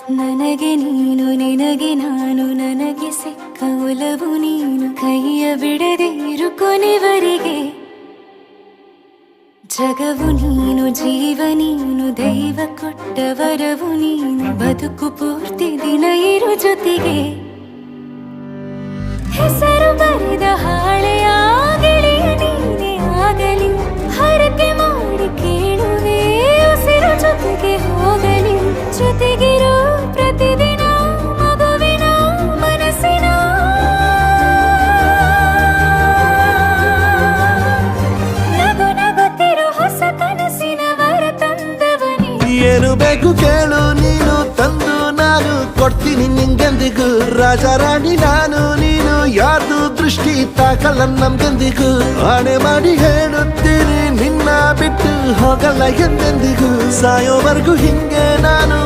ನನಗೆ ನೀನು ನಿನಗೆ ನಾನು ನನಗೆ ಸಿಕ್ಕ ಒಲವು ನೀನು ಕೈಯ ಬಿಡದೆ ಇರು ಕೊನೆವರೆಗೆ ಜಗವು ನೀನು ಜೀವ ನೀನು ದೈವ ಕೊಟ್ಟ ವರವು ನೀನು ಬದುಕು ಪೂರ್ತಿ ದಿನ ಇರು ಜೊತೆಗೆ ಹೆಸರು ಬರೆದ ಹಾಳೆಯ ಗೆಳೆಯ ನೀನೇ ಆಗಲಿ ಹರಕೆ ಮಾಡಿ ಕೇಳುವೆ ಉಸಿರು ಜೊತೆಗೆ ಹೋಗಲಿ ಜೊತೆಗಿರೋ ಪ್ರತಿದಿನ ಮಗುವಿನ ಮನಸ್ಸಿನ ನಗು ನಗುತ್ತಿರೋ ಹೊಸ ಕನಸಿನ ವರ ತಂದವನೇ ಏನು ಬೇಕು ಕೇಳು ನೀನು ತಂದು ನಾನು ಕೊಡ್ತೀನಿ ನಿಂಗೆಂದಿಗೂ ರಾಜ ರಾಣಿ ನಾನು ನೀನು ಯಾರ್ದು ದೃಷ್ಟಿ ತಾಕಲ್ಲ ನಮ್ಗೆಂದಿಗೂ ಆಣೆ ಮಾಡಿ ಹೇಳುತ್ತೀನಿ ನಿನ್ನ ಬಿಟ್ಟು ಹೋಗಲ್ಲ ಎಂದೆಂದಿಗೂ ಸಾಯೋವರೆಗೂ ಹಿಂಗೆ ನಾನು